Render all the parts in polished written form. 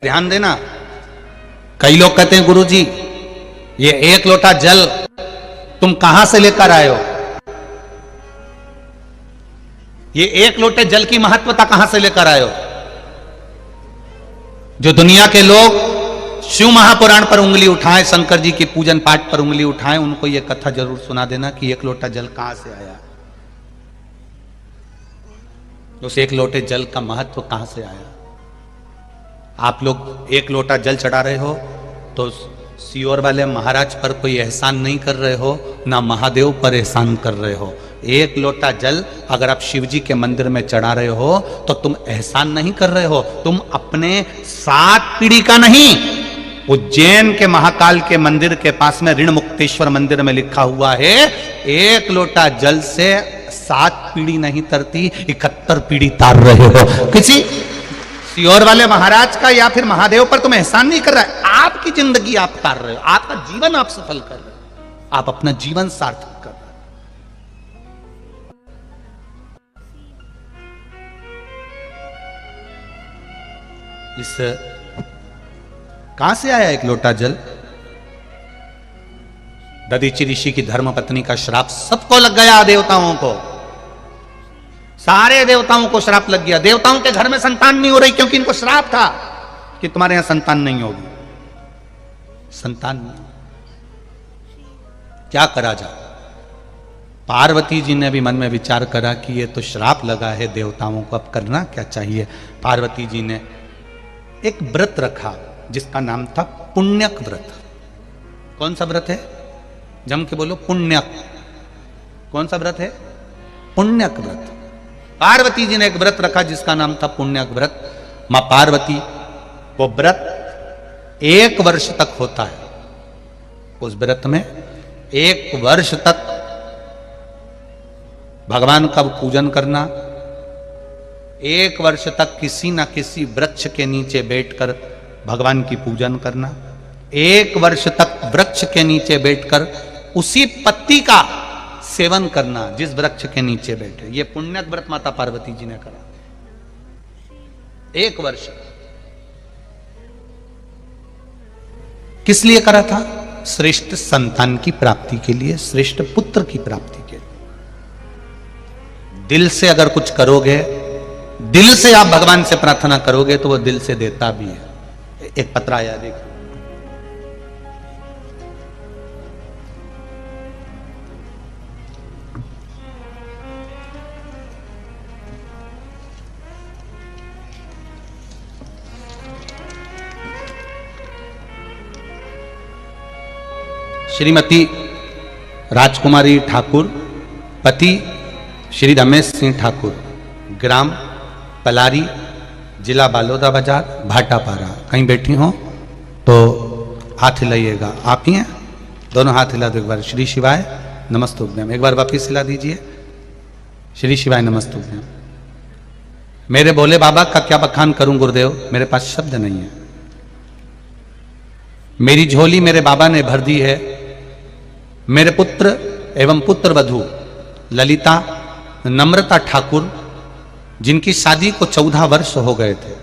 ध्यान देना। कई लोग कहते हैं गुरुजी ये एक लोटा जल तुम कहां से लेकर आए हो, ये एक लोटे जल की महत्वता कहां से लेकर आए हो। जो दुनिया के लोग शिव महापुराण पर उंगली उठाएं, शंकर जी के पूजन पाठ पर उंगली उठाएं, उनको यह कथा जरूर सुना देना कि एक लोटा जल कहां से आया, उस एक लोटे जल का महत्व कहां से आया। आप लोग एक लोटा जल चढ़ा रहे हो तो सियोर वाले महाराज पर कोई एहसान नहीं कर रहे हो, ना महादेव पर एहसान कर रहे हो। एक लोटा जल अगर आप शिव जी के मंदिर में चढ़ा रहे हो तो तुम एहसान नहीं कर रहे हो, तुम अपने 7 पीढ़ी का नहीं। उज्जैन के महाकाल के मंदिर के पास में ऋण मुक्तेश्वर मंदिर में लिखा हुआ है, एक लोटा जल से 7 पीढ़ी नहीं तरती, 71 पीढ़ी तार रहे हो। किसी सियोर वाले महाराज का या फिर महादेव पर तुम एहसान नहीं कर रहा है, आपकी जिंदगी आप तार रहे हो, आपका जीवन आप सफल कर रहे हो, आप अपना जीवन सार्थक कर रहे हो। इस कहां से आया एक लोटा जल। दधीचि ऋषि की धर्मपत्नी का श्राप सबको लग गया, देवताओं को, सारे देवताओं को श्राप लग गया। देवताओं के घर में संतान नहीं हो रही क्योंकि इनको श्राप था कि तुम्हारे यहां संतान नहीं होगी। संतान नहीं, क्या करा जाए। पार्वती जी ने भी मन में विचार करा कि ये तो श्राप लगा है देवताओं को, अब करना क्या चाहिए। पार्वती जी ने एक व्रत रखा जिसका नाम था पुण्यक व्रत। कौन सा व्रत है, जम के बोलो, पुण्यक। कौन सा व्रत है, पुण्यक व्रत। पार्वती जी ने एक व्रत रखा जिसका नाम था पुण्यक व्रत। मां पार्वती, वो व्रत 1 वर्ष तक होता है। उस व्रत में 1 वर्ष तक भगवान का पूजन करना, 1 वर्ष तक किसी ना किसी वृक्ष के नीचे बैठकर भगवान की पूजन करना, 1 वर्ष तक वृक्ष के नीचे बैठकर उसी पत्ती का सेवन करना जिस वृक्ष के नीचे बैठे। ये पुण्यक व्रत माता पार्वती जी ने करा 1 वर्ष। किस लिए करा था, श्रेष्ठ संतान की प्राप्ति के लिए, श्रेष्ठ पुत्र की प्राप्ति के लिए। दिल से अगर कुछ करोगे, दिल से आप भगवान से प्रार्थना करोगे तो वो दिल से देता भी है। एक पत्र आया, देखो, श्रीमती राजकुमारी ठाकुर, पति श्री रमेश सिंह ठाकुर, ग्राम पलारी, जिला बालोदा बाजार, भाटापारा। कहीं बैठी हो तो हाथ हिलाइएगा। आप ही हैं, दोनों हाथ हिला दो एक बार। श्री शिवाय नमस्तुभ्यम, एक बार वापिस हिला दीजिए। श्री शिवाय नमस्तुभ्यम। मेरे भोले बाबा का क्या बखान करूं गुरुदेव, मेरे पास शब्द नहीं है। मेरी झोली मेरे बाबा ने भर दी है। मेरे पुत्र एवं पुत्र वधू ललिता नम्रता ठाकुर, जिनकी शादी को 14 वर्ष हो गए थे,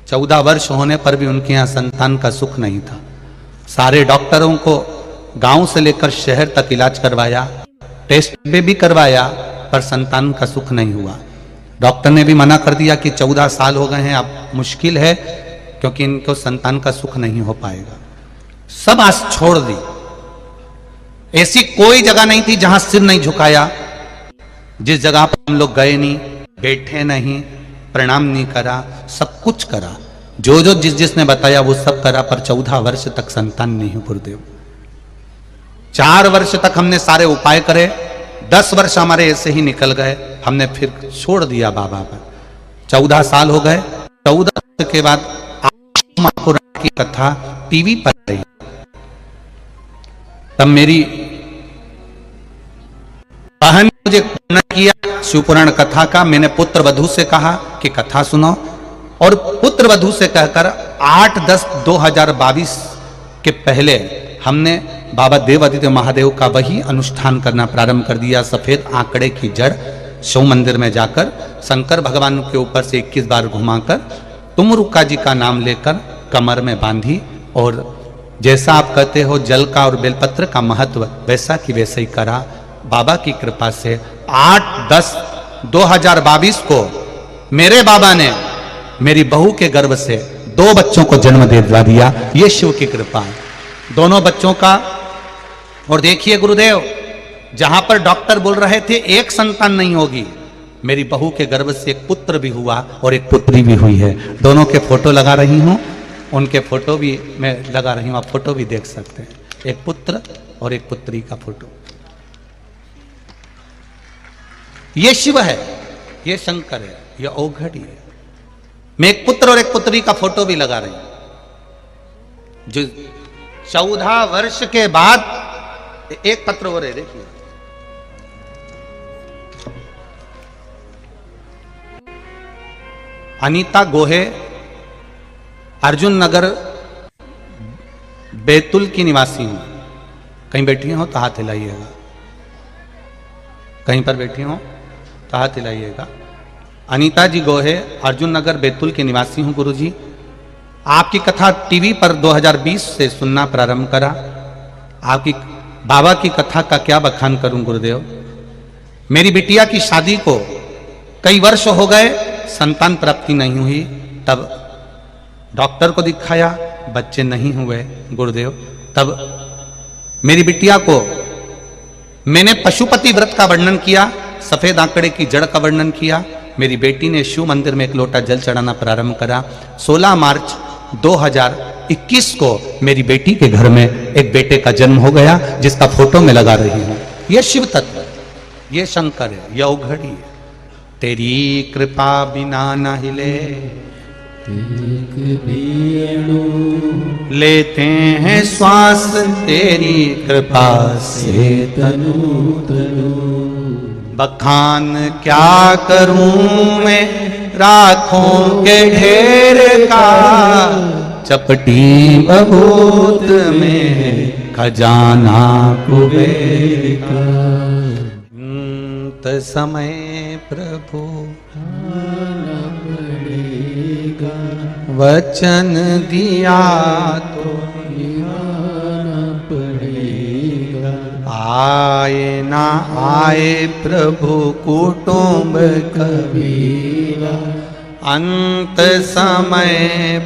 14 वर्ष होने पर भी उनके यहाँ संतान का सुख नहीं था। सारे डॉक्टरों को गांव से लेकर शहर तक इलाज करवाया, टेस्ट भी करवाया, पर संतान का सुख नहीं हुआ। डॉक्टर ने भी मना कर दिया कि 14 साल हो गए हैं, अब मुश्किल है क्योंकि इनको संतान का सुख नहीं हो पाएगा। सब आस छोड़ दी। ऐसी कोई जगह नहीं थी जहां सिर नहीं झुकाया, जिस जगह पर हम लोग गए नहीं, बैठे नहीं, प्रणाम नहीं करा, सब कुछ करा। जो जो जिसने बताया वो सब करा, पर 14 वर्ष तक संतान नहीं गुरुदेव। 4 वर्ष तक हमने सारे उपाय करे, 10 वर्ष हमारे ऐसे ही निकल गए, हमने फिर छोड़ दिया बाबा पर। 14 साल हो गए। 14 वर्ष के बाद महापुराण की कथा टीवी पर आई। तब मेरी बहन ने मुझे वर्णन किया शिवपुराण कथा का। मैंने पुत्र वधू से कहा कि कथा सुनो, और पुत्र वधू से कहकर 8/10/2022 के पहले हमने बाबा देवादित्य महादेव का वही अनुष्ठान करना प्रारंभ कर दिया। सफेद आंकड़े की जड़ शिव मंदिर में जाकर शंकर भगवान के ऊपर से 21 बार घुमाकर तुमरुका जी का नाम लेकर कमर में बांधी, और जैसा आप कहते हो जल का और बेलपत्र का महत्व वैसा कि वैसे ही करा। बाबा की कृपा से 8/10/2022 को मेरे बाबा ने मेरी बहू के गर्भ से 2 बच्चों को जन्म दे दिया। ये शिव की कृपा है, दोनों बच्चों का। और देखिए गुरुदेव, जहां पर डॉक्टर बोल रहे थे एक संतान नहीं होगी, मेरी बहू के गर्भ से एक पुत्र भी हुआ और एक पुत्री भी हुई है। दोनों के फोटो लगा रही हूं, उनके फोटो भी मैं लगा रही हूं, आप फोटो भी देख सकते हैं, एक पुत्र और एक पुत्री का फोटो। ये शिव है, ये शंकर है, ये औघड़ी है। मैं एक पुत्र और एक पुत्री का फोटो भी लगा रही हूं, जो 14 वर्ष के बाद एक पत्र हो रहे, देखिए अनीता गोहे, अर्जुन नगर बैतुल की निवासी हूं। कहीं बैठी हो तो हाथ हिलाइएगा, कहीं पर बैठी हो तो हाथ हिलाइएगा। अनीता जी गोहे, अर्जुन नगर बैतुल के निवासी हूं गुरुजी। आपकी कथा टीवी पर 2020 से सुनना प्रारंभ करा। आपकी बाबा की कथा का क्या बखान करूं गुरुदेव। मेरी बिटिया की शादी को कई वर्ष हो गए, संतान प्राप्ति नहीं हुई। तब डॉक्टर को दिखाया, बच्चे नहीं हुए गुरुदेव। तब मेरी बिटिया को मैंने पशुपति व्रत का वर्णन किया, सफेद आंकड़े की जड़ का वर्णन किया। मेरी बेटी ने शिव मंदिर में एक लोटा जल चढ़ाना प्रारंभ करा। 16 मार्च 2021 को मेरी बेटी के घर में एक बेटे का जन्म हो गया, जिसका फोटो मैं लगा रही हूं। यह शिव तत्व है, यह शंकर है, यह औघड़ी है। तेरी कृपा बिना न हिले लेते हैं श्वास, तेरी कृपा से तनु तनु। बखान क्या करूं मैं राखों के ढेर का, चपटी बबूत में खजाना कुबेर का। अंत समय प्रभु वचन दिया तो निभाना पड़ेगा। आए ना आए प्रभु कुटुंब कबीरा, अंत समय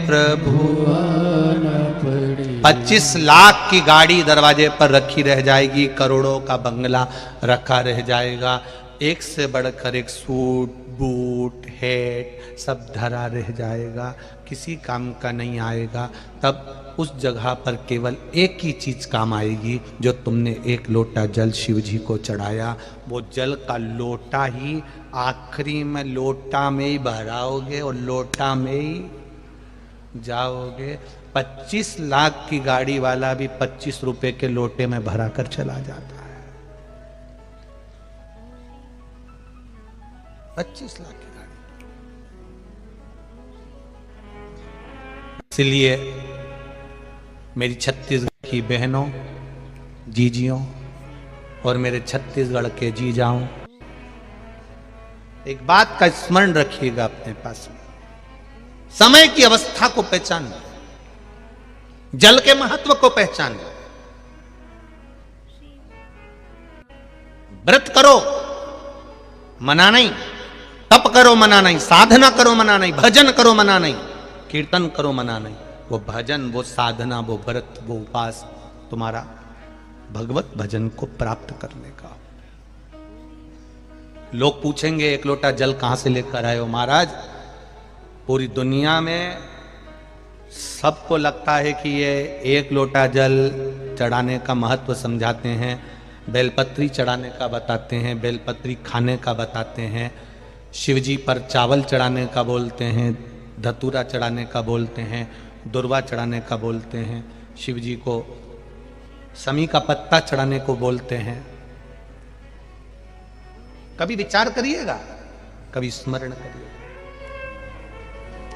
प्रभु आना पड़ेगा। 25 लाख की गाड़ी दरवाजे पर रखी रह जाएगी, करोड़ों का बंगला रखा रह जाएगा, एक से बढ़कर एक सूट बूट हेट सब धरा रह जाएगा, किसी काम का नहीं आएगा। तब उस जगह पर केवल एक ही चीज काम आएगी, जो तुमने एक लोटा जल शिव जी को चढ़ाया। वो जल का लोटा ही आखिरी में लोटा में ही भराओगे और लोटा में ही जाओगे। 25 लाख की गाड़ी वाला भी 25 रुपए के लोटे में भरा कर चला जाता है। 25 लाख की गाड़ी। इसलिए मेरी छत्तीसगढ़ की बहनों, जीजियों और मेरे छत्तीसगढ़ के जीजाओं, एक बात का स्मरण रखिएगा अपने पास में। समय की अवस्था को पहचानना, जल के महत्व को पहचानना। व्रत करो मना नहीं, तप करो मना नहीं, साधना करो मना नहीं, भजन करो मना नहीं, कीर्तन करो मना नहीं। वो भजन, वो साधना, वो व्रत, वो उपास तुम्हारा भगवत भजन को प्राप्त करने का। लोग पूछेंगे एक लोटा जल कहां से लेकर आए हो महाराज। पूरी दुनिया में सबको लगता है कि ये एक लोटा जल चढ़ाने का महत्व समझाते हैं, बेलपत्री चढ़ाने का बताते हैं, बेलपत्री खाने का बताते हैं, शिवजी पर चावल चढ़ाने का बोलते हैं, धतूरा चढ़ाने का बोलते हैं, दुर्वा चढ़ाने का बोलते हैं, शिवजी को समी का पत्ता चढ़ाने को बोलते हैं। कभी विचार करिएगा, कभी स्मरण करिएगा।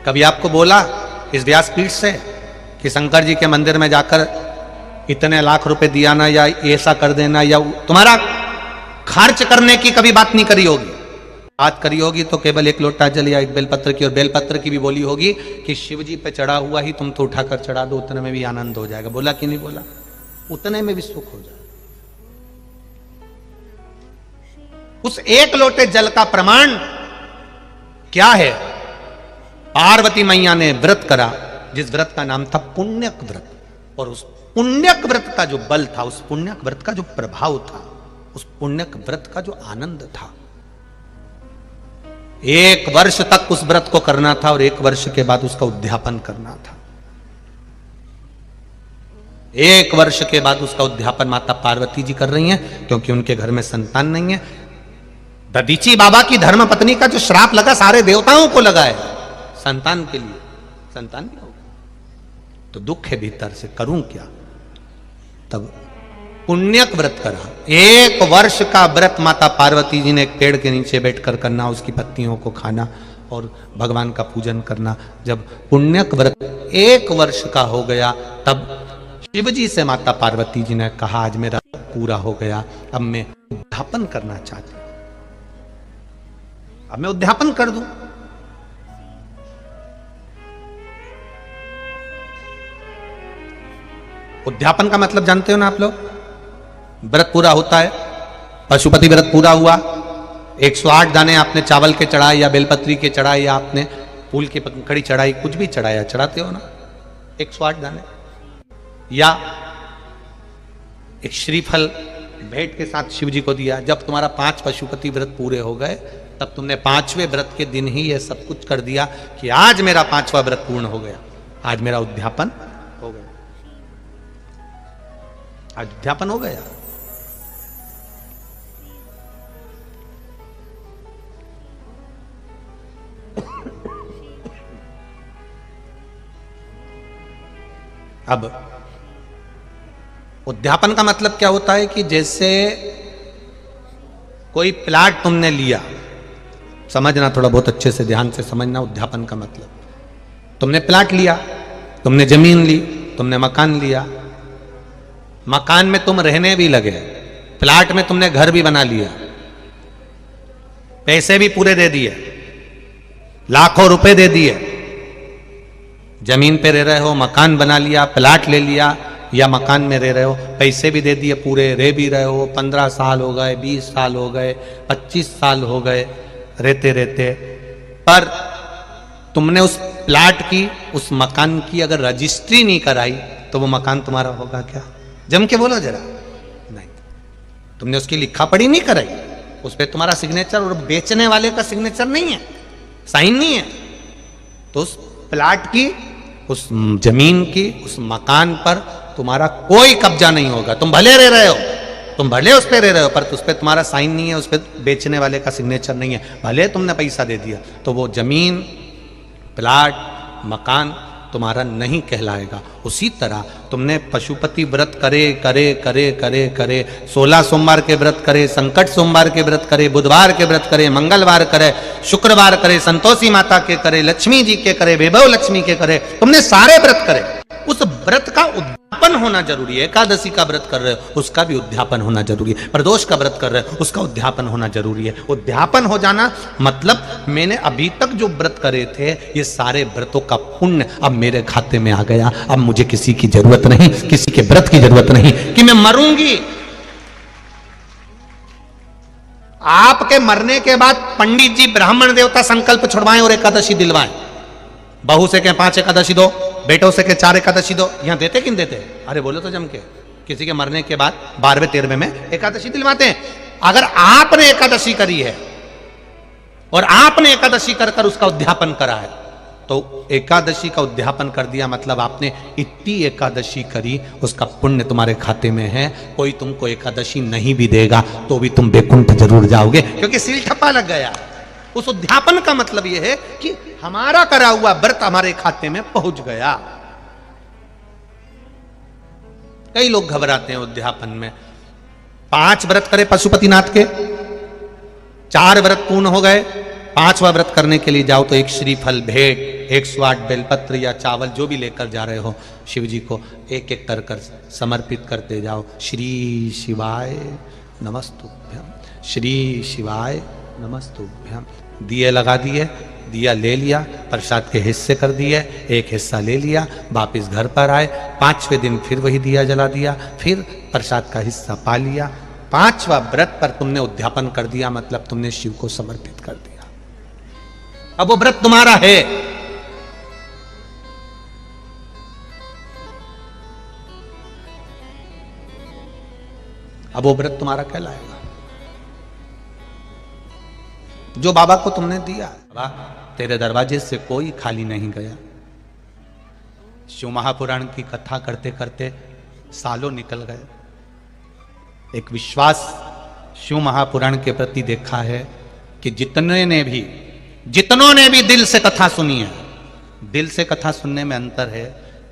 कभी आपको बोला इस व्यासपीठ से कि शंकर जी के मंदिर में जाकर इतने लाख रुपए दिया ना, या ऐसा कर देना, या तुम्हारा खर्च करने की कभी बात नहीं करी होगी। बात करी होगी तो केवल एक लोटा जल या एक बेलपत्र की, और बेलपत्र की भी बोली होगी कि शिव जी पे चढ़ा हुआ ही तुम तो उठाकर चढ़ा दो, उतने में भी आनंद हो जाएगा। बोला कि नहीं बोला? उतने में भी सुख हो जाए। उस एक लोटे जल का प्रमाण क्या है? पार्वती मैया ने व्रत करा, जिस व्रत का नाम था पुण्यक व्रत, और उस पुण्यक व्रत का जो बल था, उस पुण्यक व्रत का जो प्रभाव था, उस पुण्यक व्रत का जो आनंद था, 1 वर्ष तक उस व्रत को करना था और 1 वर्ष के बाद उसका उद्यापन करना था। 1 वर्ष के बाद उसका उद्यापन माता पार्वती जी कर रही हैं, क्योंकि उनके घर में संतान नहीं है। दधीची बाबा की धर्म पत्नी का जो श्राप लगा सारे देवताओं को लगा है संतान के लिए, संतान नहीं होगा तो दुख है भीतर से, करूं क्या? तब पुण्यक व्रत करा। 1 वर्ष का व्रत माता पार्वती जी ने एक पेड़ के नीचे बैठकर करना, उसकी पत्तियों को खाना और भगवान का पूजन करना। जब पुण्यक व्रत 1 वर्ष का हो गया, तब शिव जी से माता पार्वती जी ने कहा, आज मेरा पूरा हो गया, अब मैं उद्यापन करना चाहती हूं, अब मैं उद्यापन कर दूं। उद्यापन का मतलब जानते हो ना आप लोग? व्रत पूरा होता है, पशुपति व्रत पूरा हुआ, 108 दाने आपने चावल के चढ़ाए या बेलपत्री के चढ़ाए या आपने फूल की पंखड़ी चढ़ाई, कुछ भी चढ़ाया, चढ़ाते हो ना 108 दाने, या एक श्रीफल भेंट के साथ शिव जी को दिया। जब तुम्हारा 5 पशुपति व्रत पूरे हो गए, तब तुमने 5वें व्रत के दिन ही यह सब कुछ कर दिया कि आज मेरा 5वां व्रत पूर्ण हो गया, आज मेरा उद्यापन हो गया, आज उद्यापन हो गया। अब उद्यापन का मतलब क्या होता है कि जैसे कोई प्लाट तुमने लिया, समझना थोड़ा बहुत अच्छे से, ध्यान से समझना उद्यापन का मतलब। तुमने प्लाट लिया, तुमने जमीन ली, तुमने मकान लिया, मकान में तुम रहने भी लगे, प्लाट में तुमने घर भी बना लिया, पैसे भी पूरे दे दिए, लाखों रुपए दे दिए, जमीन पे रह रहे हो, मकान बना लिया, प्लाट ले लिया, या मकान में रह रहे हो, पैसे भी दे दिए पूरे, रह भी रहे हो, 15 साल हो गए, 20 साल हो गए, 25 साल हो गए रहते रहते, पर तुमने उस प्लाट की, उस मकान की अगर रजिस्ट्री नहीं कराई तो वो मकान तुम्हारा होगा क्या? जम के बोलो जरा। नहीं, तुमने उसकी लिखा पढ़ी नहीं कराई, उस पर तुम्हारा सिग्नेचर और बेचने वाले का सिग्नेचर नहीं है, साइन नहीं है, तो उस प्लाट की, उस जमीन की, उस मकान पर तुम्हारा कोई कब्जा नहीं होगा। तुम भले रह रहे हो, तुम भले उस पर रह रहे हो, पर उस पर तुम्हारा साइन नहीं है, उस पर बेचने वाले का सिग्नेचर नहीं है, भले तुमने पैसा दे दिया, तो वो जमीन, प्लाट, मकान तुम्हारा नहीं कहलाएगा। उसी तरह तुमने पशुपति व्रत करे करे करे करे करे, 16 सोमवार के व्रत करे, संकट सोमवार के व्रत करे, बुधवार के व्रत करे, मंगलवार करे, शुक्रवार करे, संतोषी माता के करे, लक्ष्मी जी के करे, वैभव लक्ष्मी के करे, तुमने सारे व्रत करे, उस व्रत का उद्यापन होना जरूरी है। एकादशी का व्रत कर रहे हो, उसका भी उद्यापन होना जरूरी है। प्रदोष का व्रत कर रहे हो, उसका उद्यापन होना जरूरी है। उद्यापन हो जाना मतलब मैंने अभी तक जो व्रत करे थे, ये सारे व्रतों का पुण्य अब मेरे खाते में आ गया। अब मुझे किसी की जरूरत नहीं, किसी के व्रत की जरूरत नहीं कि मैं मरूंगी। आपके मरने के बाद पंडित जी ब्राह्मण देवता संकल्प छुड़वाएं और एकादशी दिलवाएं। बहू से कहें 5 एकादशी दो, बेटों से कहें 4 एकादशी दो। यहां देते कि नहीं देते? अरे बोलो तो जम के। किसी के मरने के बाद 12वें 13वें में एकादशी दिलवाते हैं। अगर आपने एकादशी करी है और आपने एकादशी कर कर उसका उद्यापन करा है, तो एकादशी का उद्यापन कर दिया मतलब आपने इतनी एकादशी करी, उसका पुण्य तुम्हारे खाते में है। कोई तुमको एकादशी नहीं भी देगा तो भी तुम बैकुंठ जरूर जाओगे, क्योंकि सील ठप्पा लग गया। उस उद्यापन का मतलब यह है कि हमारा करा हुआ व्रत हमारे खाते में पहुंच गया। कई लोग घबराते हैं उद्यापन में। 5 व्रत करे पशुपतिनाथ के, 4 व्रत पूर्ण हो गए, 5वां व्रत करने के लिए जाओ तो एक श्रीफल भेंट, 108 बेलपत्र या चावल जो भी लेकर जा रहे हो शिव जी को एक एक कर समर्पित करते जाओ। श्री शिवाय नमस्तुभ्यं, श्री शिवाय नमस्तुभ्यम। दिए लगा दिए, दिया ले लिया, प्रसाद के हिस्से कर दिए, एक हिस्सा ले लिया, वापिस घर पर आए, 5वें दिन फिर वही दिया जला दिया, फिर प्रसाद का हिस्सा पा लिया। 5वां व्रत पर तुमने उद्यापन कर दिया, मतलब तुमने शिव को समर्पित कर दिया। अब वो व्रत तुम्हारा है। अब वो व्रत तुम्हारा कहलाएगा। जो बाबा को तुमने दिया, बाबा तेरे दरवाजे से कोई खाली नहीं गया। शिव महापुराण की कथा करते करते सालों निकल गए। एक विश्वास शिव महापुराण के प्रति देखा है कि जितनों ने भी दिल से कथा सुनी है, दिल से कथा सुनने में अंतर है,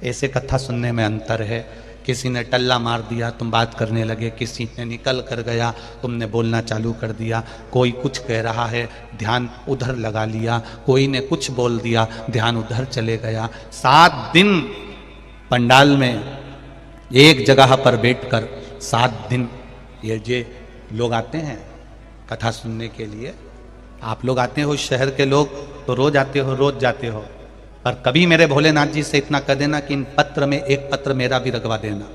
ऐसे कथा सुनने में अंतर है। किसी ने टल्ला मार दिया, तुम बात करने लगे, किसी ने निकल कर गया, तुमने बोलना चालू कर दिया, कोई कुछ कह रहा है, ध्यान उधर लगा लिया, कोई ने कुछ बोल दिया, ध्यान उधर चले गया। 7 दिन पंडाल में एक जगह पर बैठकर 7 दिन ये लोग आते हैं कथा सुनने के लिए। आप लोग आते हो, शहर के लोग तो रोज आते हो, रोज जाते हो, पर कभी मेरे भोलेनाथ जी से इतना कह देना कि इन पत्र में एक पत्र मेरा भी रखवा देना।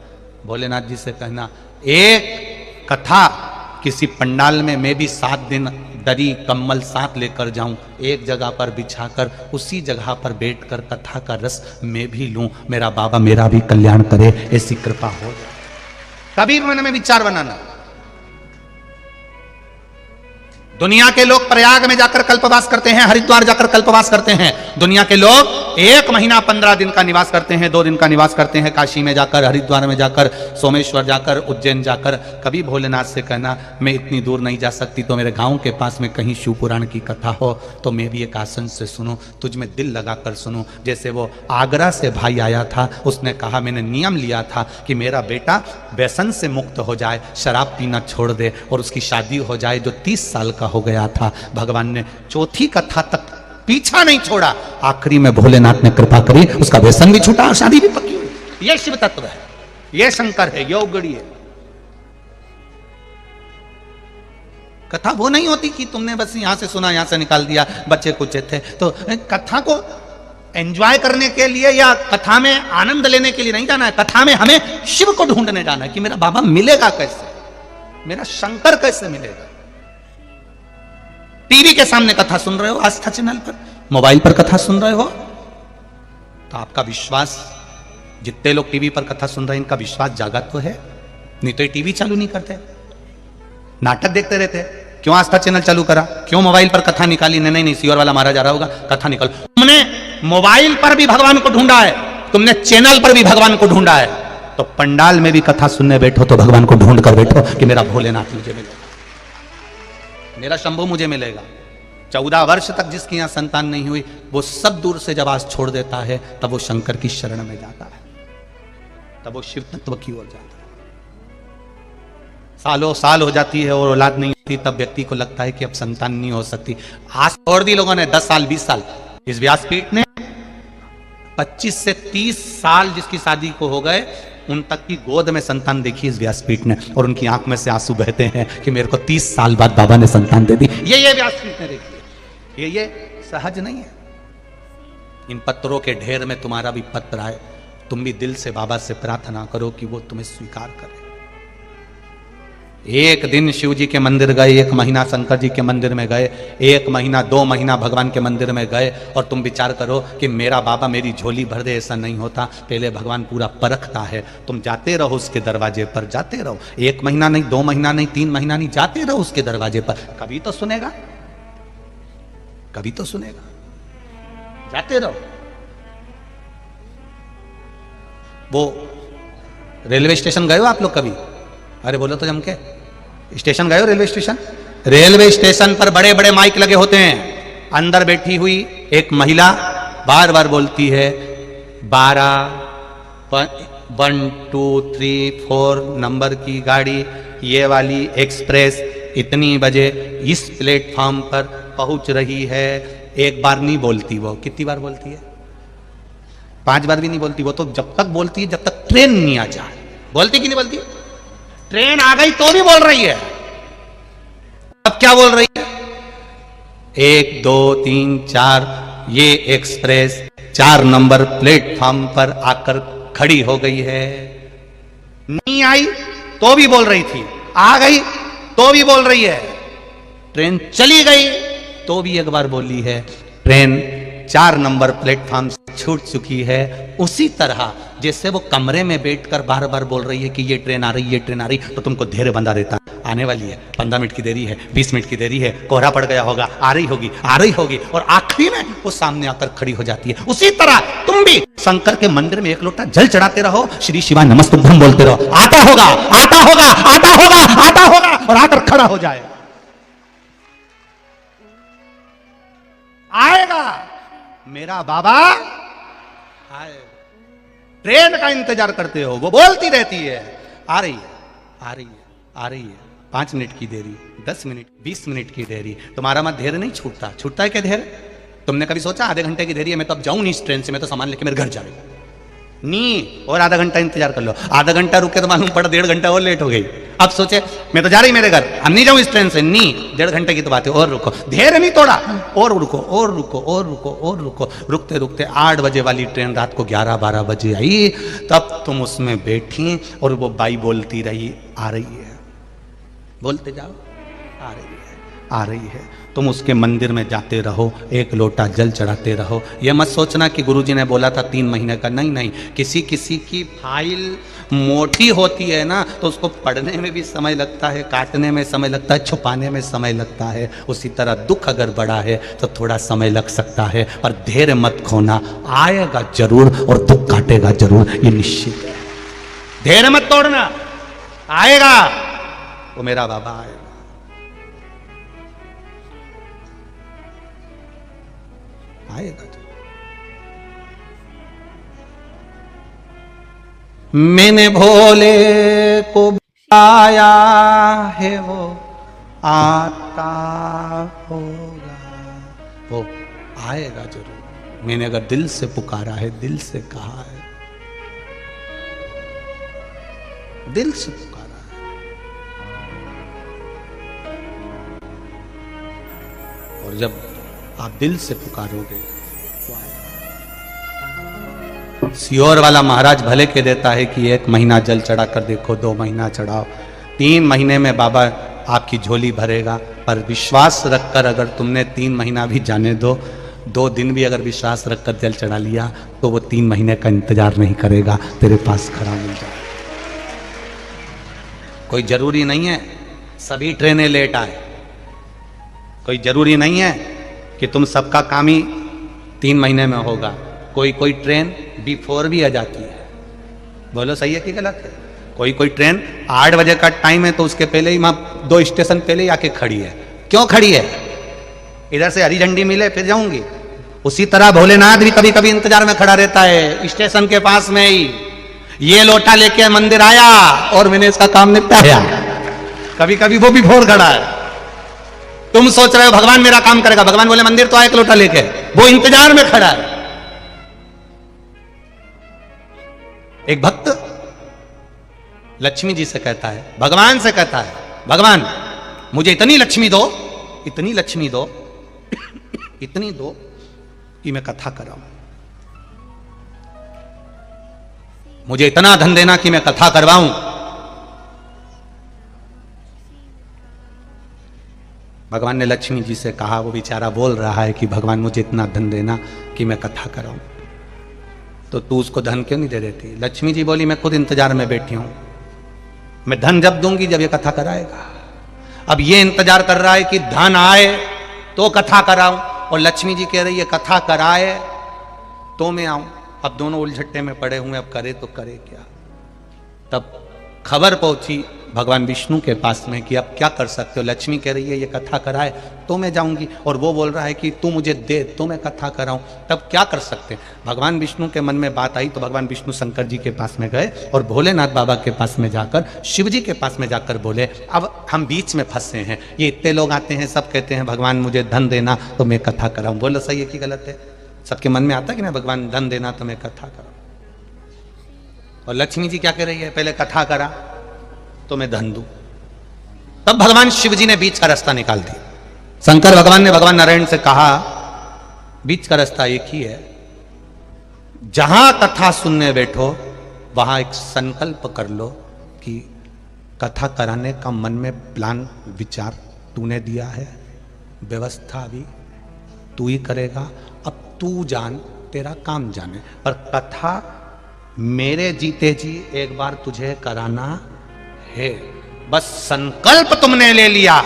भोलेनाथ जी से कहना, एक कथा किसी पंडाल में मैं भी 7 दिन दरी कम्बल साथ लेकर जाऊं, एक जगह पर बिछाकर उसी जगह पर बैठकर कथा का रस मैं भी लूं, मेरा बाबा मेरा भी कल्याण करे, ऐसी कृपा हो जाए। कभी मन में विचार बनाना। दुनिया के लोग प्रयाग में जाकर कल्पवास करते हैं, हरिद्वार जाकर कल्पवास करते हैं। दुनिया के लोग 1 महीना 15 दिन का निवास करते हैं, 2 दिन का निवास करते हैं, काशी में जाकर, हरिद्वार में जाकर, सोमेश्वर जाकर, उज्जैन जाकर। कभी भोलेनाथ से कहना, मैं इतनी दूर नहीं जा सकती, तो मेरे गांव के पास में कहीं शिव पुराण की कथा हो तो मैं भी एक आसन से सुनूं, तुझ में दिल लगा कर सुनूं। जैसे वो आगरा से भाई आया था, उसने कहा मैंने नियम लिया था कि मेरा बेटा व्यसन से मुक्त हो जाए, शराब पीना छोड़ दे और उसकी शादी हो जाए, जो 30 साल का हो गया था। भगवान ने 4थी कथा तक पीछा नहीं छोड़ा, आखिरी में भोलेनाथ ने कृपा करी, उसका व्यसन भी छूटा और शादी भी पक्की हुई। ये शिव तत्व है, ये शंकर है, ये उगड़ी है। कथा वो नहीं होती कि तुमने बस यहां से सुना, यहां से निकाल दिया, बच्चे कुछ थे। तो कथा को एंजॉय करने के लिए या कथा में आनंद लेने के लिए नहीं जाना है। कथा में हमें शिव को ढूंढने जाना है कि मेरा बाबा मिलेगा कैसे, मेरा शंकर कैसे मिलेगा। टीवी के सामने कथा सुन रहे हो, आस्था चैनल पर, मोबाइल पर कथा सुन रहे हो, तो आपका विश्वास, जितने लोग टीवी पर कथा सुन रहे हैं इनका विश्वास जागा तो है, नहीं तो ये टीवी चालू नहीं करते, नाटक देखते रहते। क्यों आस्था चैनल चालू करा, क्यों मोबाइल पर कथा निकाली? नहीं, सीओर वाला मारा जा रहा होगा, कथा निकल। तुमने मोबाइल पर भी भगवान को ढूंढा है, तुमने चैनल पर भी भगवान को ढूंढा है, तो पंडाल में भी कथा सुनने बैठो तो भगवान को ढूंढ कर बैठो कि मेरा भोलेनाथ मुझे मिलेगा, मेरा शंभू मुझे मिलेगा। 14 वर्ष तक जिसकी यहां संतान नहीं हुई, वो सब दूर से जब आज छोड़ देता है, तब वो शंकर की शरण में जाता है, तब वो शिव तत्व की ओर जाता है। सालों साल हो जाती है और औलाद नहीं होती, तब व्यक्ति को लगता है कि अब संतान नहीं हो सकती। आज छोड़ दी लोगों ने 10 साल 20 साल। इस व्यासपीठ ने 25 से 30 साल जिसकी शादी को हो गए, उन तक की गोद में संतान देखी इस व्यासपीठ ने, और उनकी आंख में से आंसू बहते हैं कि मेरे को 30 साल बाद बाबा ने संतान दे दी। ये व्यासपीठ ने देखी, ये सहज नहीं है। इन पत्रों के ढेर में तुम्हारा भी पत्र आए, तुम भी दिल से बाबा से प्रार्थना करो कि वो तुम्हें स्वीकार करे। एक दिन शिव जी के मंदिर गए, 1 महीना शंकर जी के मंदिर में गए, 1 महीना 2 महीना भगवान के मंदिर में गए, और तुम विचार करो कि मेरा बाबा मेरी झोली भर दे, ऐसा नहीं होता। पहले भगवान पूरा परखता है। तुम जाते रहो उसके दरवाजे पर, जाते रहो, 1 महीना नहीं, 2 महीना नहीं, 3 महीना नहीं, जाते रहो उसके दरवाजे पर, कभी तो सुनेगा, कभी तो सुनेगा। जाते रहो। वो रेलवे स्टेशन गए हो आप लोग कभी? अरे बोलो तो जम के, स्टेशन गए हो? रेलवे स्टेशन, रेलवे स्टेशन पर बड़े बड़े माइक लगे होते हैं। अंदर बैठी हुई एक महिला बार बार बोलती है 12 1 2 3 4 नंबर की गाड़ी, ये वाली एक्सप्रेस इतनी बजे इस प्लेटफॉर्म पर पहुंच रही है। एक बार नहीं बोलती वो, कितनी बार बोलती है? 5 बार भी नहीं बोलती वो तो, जब तक बोलती है जब तक ट्रेन नहीं आ जाए। बोलती कि नहीं बोलती? ट्रेन आ गई तो भी बोल रही है। अब क्या बोल रही है? 1 2 3 4 ये एक्सप्रेस 4 नंबर प्लेटफॉर्म पर आकर खड़ी हो गई है। नहीं आई तो भी बोल रही थी, आ गई तो भी बोल रही है, ट्रेन चली गई तो भी एक बार बोली है। ट्रेन 4 नंबर प्लेटफॉर्म से छूट चुकी है। उसी तरह जैसे वो कमरे में बैठकर बार बार बोल रही है कि ये ट्रेन आ रही, ये ट्रेन आ रही, तो तुमको धैर्य बंधा देता, आने वाली है, 15 मिनट की देरी है, 20 मिनट की देरी है, कोहरा पड़ गया होगा, आ रही होगी, आ रही होगी, और आखिरी में वो सामने आकर खड़ी हो जाती है। उसी तरह तुम भी शंकर के मंदिर में एक लोटा जल चढ़ाते रहो, श्री शिवा नमस्तुभ्यम बोलते रहो, आता होगा, आता होगा, आता होगा, आता होगा, और आकर खड़ा हो जाए। आएगा मेरा बाबा आएगा। ट्रेन का इंतजार करते हो, वो बोलती रहती है, आ रही है, आ रही है, आ रही है, 5 मिनट की देरी, 10 मिनट, 20 मिनट की देरी। तुम्हारा मत धैर्य नहीं छूटता। छूटता है क्या धैर्य? तुमने कभी सोचा आधे घंटे की देरी है, मैं तो अब जाऊं नहीं इस ट्रेन से, मैं तो सामान लेके मेरे घर जाऊं। नहीं, और आधा घंटा इंतजार कर लो। आधा घंटा रुके तो मालूम पड़ा 1.5 घंटा और लेट हो गई। अब सोचे मैं तो जा रही मेरे घर, अब नहीं जाऊं इस ट्रेन से। नहीं, 1.5 घंटे की तो बात है, और रुको, धैर्य नहीं तोड़ा, और रुको, और रुको, और रुको, और रुको। रुकते रुकते 8 बजे वाली ट्रेन रात को 11-12 बजे आई, तब तुम उसमें बैठी और वो बाई बोलती रही, आ रही है, बोलते जाओ, आ रही है, आ रही है। तुम उसके मंदिर में जाते रहो, एक लोटा जल चढ़ाते रहो। यह मत सोचना कि गुरुजी ने बोला था 3 महीने का, नहीं नहीं। किसी किसी की फाइल मोटी होती है ना, तो उसको पढ़ने में भी समय लगता है, काटने में समय लगता है, छुपाने में समय लगता है। उसी तरह दुख अगर बड़ा है तो थोड़ा समय लग सकता है, पर धैर्य मत खोना, आएगा जरूर और दुख काटेगा जरूर, ये निश्चित है। धैर्य मत तोड़ना, आएगा, वो मेरा बाबा आएगा। आएगा तो। मैंने भोले को बुलाया है, वो आता होगा, वो आएगा जरूर। मैंने अगर दिल से पुकारा है, दिल से कहा है, दिल से पुकारा है, और जब आप दिल से पुकारोगे, सियोर वाला महाराज भले के देता है कि 1 महीना जल चढ़ा कर देखो, 2 महीना चढ़ाओ, 3 महीने में बाबा आपकी झोली भरेगा। पर विश्वास रखकर अगर तुमने 3 महीना भी जाने दो, 2 दिन भी अगर विश्वास रखकर जल चढ़ा लिया, तो वो 3 महीने का इंतजार नहीं करेगा, तेरे पास खड़ा मिल जाएगा। कोई जरूरी नहीं है सभी ट्रेनें लेट आए, कोई जरूरी नहीं है कि तुम सबका काम ही 3 महीने में होगा। कोई कोई ट्रेन बिफोर भी आ जाती है। बोलो सही है कि गलत है? कोई कोई ट्रेन 8 बजे का टाइम है तो उसके पहले ही वहां 2 स्टेशन पहले ही आके खड़ी है। क्यों खड़ी है? इधर से हरी झंडी मिले फिर जाऊंगी। उसी तरह भोलेनाथ भी कभी कभी इंतजार में खड़ा रहता है, स्टेशन के पास में ही। ये लोटा लेके मंदिर आया और मैंने इसका काम निपटाया। कभी कभी वो भी भोर खड़ा है। तुम सोच रहे हो भगवान मेरा काम करेगा, भगवान बोले मंदिर तो आए एक लोटा लेके, वो इंतजार में खड़ा है। एक भक्त लक्ष्मी जी से कहता है, भगवान से कहता है, भगवान मुझे इतनी लक्ष्मी दो, इतनी लक्ष्मी दो, इतनी दो कि मैं कथा कराऊं। मुझे इतना धन देना कि मैं कथा करवाऊं। भगवान ने लक्ष्मी जी से कहा, वो बेचारा बोल रहा है कि भगवान मुझे इतना धन देना कि मैं कथा कराऊं। तो तू उसको धन क्यों नहीं दे देती? लक्ष्मी जी बोली, मैं खुद इंतजार में बैठी हूं, मैं धन जब दूंगी जब ये कथा कराएगा। अब ये इंतजार कर रहा है कि धन आए तो कथा कराऊं, और लक्ष्मी जी कह रही है कथा कराए तो मैं आऊं। अब दोनों उलझट्टे में पड़े हुए, अब करे तो करे क्या। तब खबर पहुंची भगवान विष्णु के पास में कि अब क्या कर सकते हो। लक्ष्मी कह रही है ये कथा कराए तो मैं जाऊंगी, और वो बोल रहा है कि तू मुझे दे तो मैं कथा कराऊं। तब क्या कर सकते? भगवान विष्णु के मन में बात आई तो भगवान विष्णु शंकर जी के पास में गए और भोलेनाथ बाबा के पास में जाकर, शिव जी के पास में जाकर बोले, अब हम बीच में फंसे हैं, ये इतने लोग आते हैं, सब कहते हैं भगवान मुझे धन देना तो मैं कथा कराऊं। बोलो सही है कि गलत है? सबके मन में आता कि ना भगवान धन देना तो मैं कथा कराऊं। और लक्ष्मी जी क्या कह रही है, पहले कथा करा तो मैं धन दूं। तब भगवान शिव जी ने बीच का रास्ता निकाल दिया। शंकर भगवान ने भगवान नारायण से कहा, बीच का रास्ता एक ही है, जहां कथा सुनने बैठो वहां एक संकल्प कर लो कि कथा कराने का मन में प्लान विचार तूने दिया है, व्यवस्था भी तू ही करेगा, अब तू जान, तेरा काम जाने, पर कथा मेरे जीते जी एक बार तुझे कराना है। बस संकल्प तुमने ले लिया।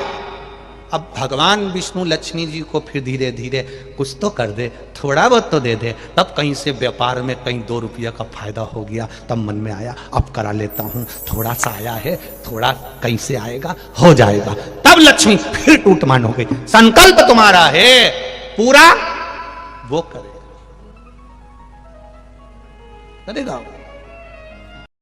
अब भगवान विष्णु लक्ष्मी जी को फिर धीरे धीरे कुछ तो कर दे, थोड़ा बहुत तो दे दे। तब कहीं से व्यापार में कहीं 2 रुपया का फायदा हो गया, तब मन में आया अब करा लेता हूं, थोड़ा सा आया है, थोड़ा कहीं से आएगा, हो जाएगा। तब लक्ष्मी फिर टूटमान हो गई। संकल्प तुम्हारा है पूरा, वो करेगा, करेगा।